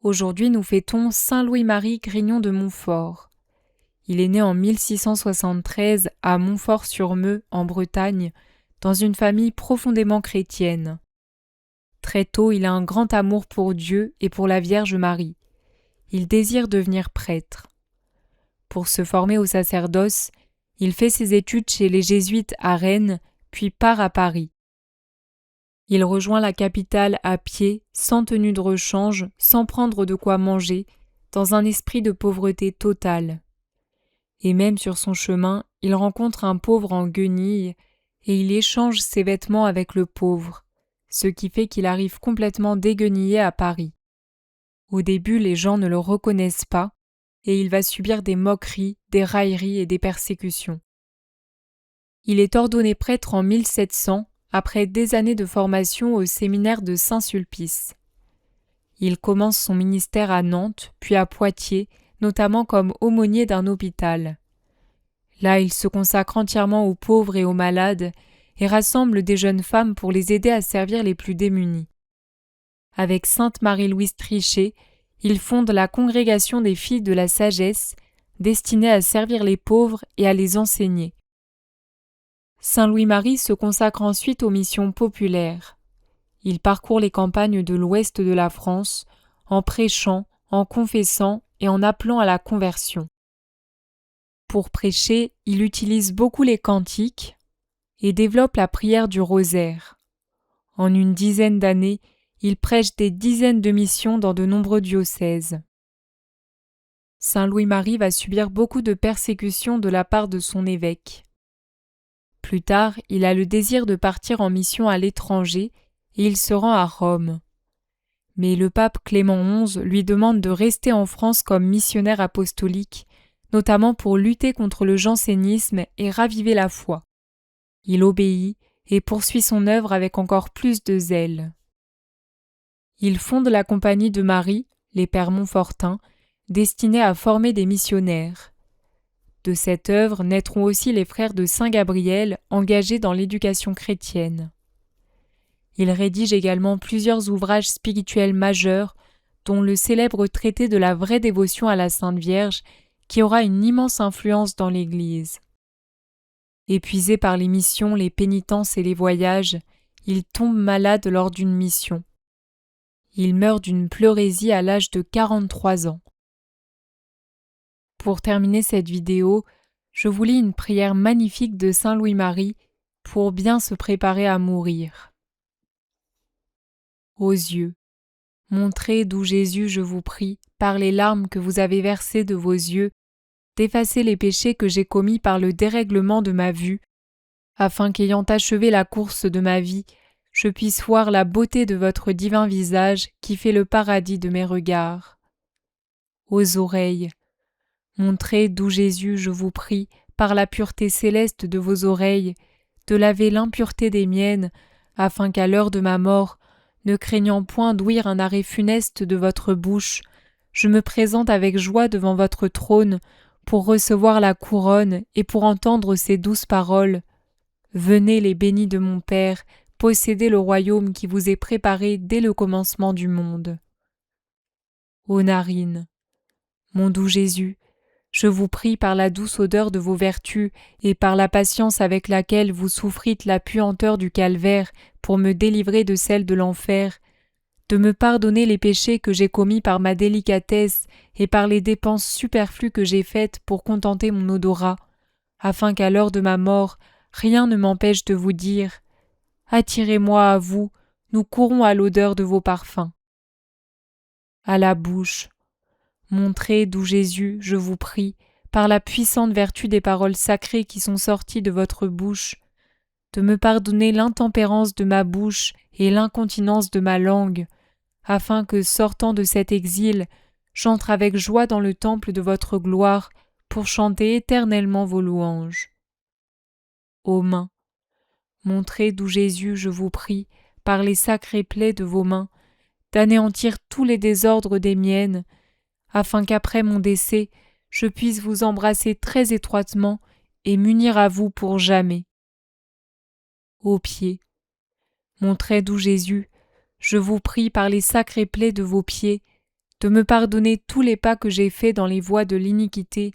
Aujourd'hui, nous fêtons Saint Louis-Marie Grignon de Montfort. Il est né en 1673 à Montfort-sur-Meux, en Bretagne, dans une famille profondément chrétienne. Très tôt, il a un grand amour pour Dieu et pour la Vierge Marie. Il désire devenir prêtre. Pour se former au sacerdoce, il fait ses études chez les jésuites à Rennes, puis part à Paris. Il rejoint la capitale à pied, sans tenue de rechange, sans prendre de quoi manger, dans un esprit de pauvreté totale. Et même sur son chemin, il rencontre un pauvre en guenilles, et il échange ses vêtements avec le pauvre, ce qui fait qu'il arrive complètement déguenillé à Paris. Au début, les gens ne le reconnaissent pas, et il va subir des moqueries, des railleries et des persécutions. Il est ordonné prêtre en 1700, après des années de formation au séminaire de Saint-Sulpice. Il commence son ministère à Nantes, puis à Poitiers, notamment comme aumônier d'un hôpital. Là, il se consacre entièrement aux pauvres et aux malades et rassemble des jeunes femmes pour les aider à servir les plus démunis. Avec sainte Marie-Louise Trichet, il fonde la Congrégation des filles de la sagesse, destinée à servir les pauvres et à les enseigner. Saint Louis-Marie se consacre ensuite aux missions populaires. Il parcourt les campagnes de l'ouest de la France, en prêchant, en confessant et en appelant à la conversion. Pour prêcher, il utilise beaucoup les cantiques et développe la prière du rosaire. En une dizaine d'années, il prêche des dizaines de missions dans de nombreux diocèses. Saint Louis-Marie va subir beaucoup de persécutions de la part de son évêque. Plus tard, il a le désir de partir en mission à l'étranger et il se rend à Rome. Mais le pape Clément XI lui demande de rester en France comme missionnaire apostolique, notamment pour lutter contre le jansénisme et raviver la foi. Il obéit et poursuit son œuvre avec encore plus de zèle. Il fonde la Compagnie de Marie, les Pères Montfortins, destinée à former des missionnaires. De cette œuvre naîtront aussi les frères de Saint-Gabriel, engagés dans l'éducation chrétienne. Il rédige également plusieurs ouvrages spirituels majeurs, dont le célèbre traité de la vraie dévotion à la Sainte Vierge, qui aura une immense influence dans l'Église. Épuisé par les missions, les pénitences et les voyages, il tombe malade lors d'une mission. Il meurt d'une pleurésie à l'âge de 43 ans. Pour terminer cette vidéo, je vous lis une prière magnifique de Saint Louis-Marie pour bien se préparer à mourir. Ô yeux, montrez d'où Jésus, je vous prie, par les larmes que vous avez versées de vos yeux, d'effacer les péchés que j'ai commis par le dérèglement de ma vue, afin qu'ayant achevé la course de ma vie, je puisse voir la beauté de votre divin visage qui fait le paradis de mes regards. Aux oreilles, montrez d'où Jésus, je vous prie, par la pureté céleste de vos oreilles, de laver l'impureté des miennes, afin qu'à l'heure de ma mort, ne craignant point d'ouïr un arrêt funeste de votre bouche, je me présente avec joie devant votre trône pour recevoir la couronne et pour entendre ces douces paroles. Venez les bénis de mon Père, possédez le royaume qui vous est préparé dès le commencement du monde. Ô narines, mon doux Jésus, je vous prie par la douce odeur de vos vertus et par la patience avec laquelle vous souffrîtes la puanteur du calvaire pour me délivrer de celle de l'enfer, de me pardonner les péchés que j'ai commis par ma délicatesse et par les dépenses superflues que j'ai faites pour contenter mon odorat, afin qu'à l'heure de ma mort, rien ne m'empêche de vous dire « Attirez-moi à vous, nous courons à l'odeur de vos parfums. » À la bouche, montrez d'où Jésus, je vous prie, par la puissante vertu des paroles sacrées qui sont sorties de votre bouche, de me pardonner l'intempérance de ma bouche et l'incontinence de ma langue, afin que, sortant de cet exil, j'entre avec joie dans le temple de votre gloire pour chanter éternellement vos louanges. Ô mains, montrez d'où Jésus, je vous prie, par les sacrés plaies de vos mains, d'anéantir tous les désordres des miennes, afin qu'après mon décès, je puisse vous embrasser très étroitement et m'unir à vous pour jamais. Ô pieds, montrez d'où Jésus, je vous prie par les sacrés plaies de vos pieds, de me pardonner tous les pas que j'ai faits dans les voies de l'iniquité,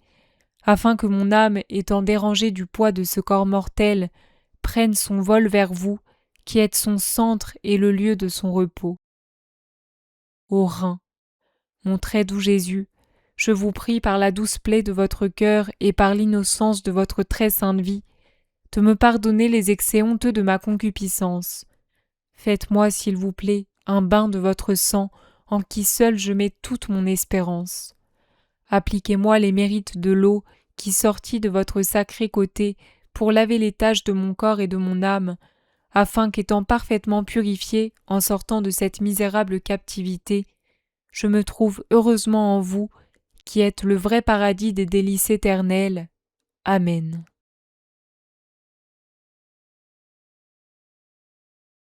afin que mon âme, étant dérangée du poids de ce corps mortel, prenne son vol vers vous, qui êtes son centre et le lieu de son repos. Ô rein, mon très doux Jésus, je vous prie par la douce plaie de votre cœur et par l'innocence de votre très sainte vie, de me pardonner les excès honteux de ma concupiscence. Faites-moi, s'il vous plaît, un bain de votre sang, en qui seul je mets toute mon espérance. Appliquez-moi les mérites de l'eau qui sortit de votre sacré côté pour laver les taches de mon corps et de mon âme, afin qu'étant parfaitement purifié en sortant de cette misérable captivité, je me trouve heureusement en vous, qui êtes le vrai paradis des délices éternelles. Amen.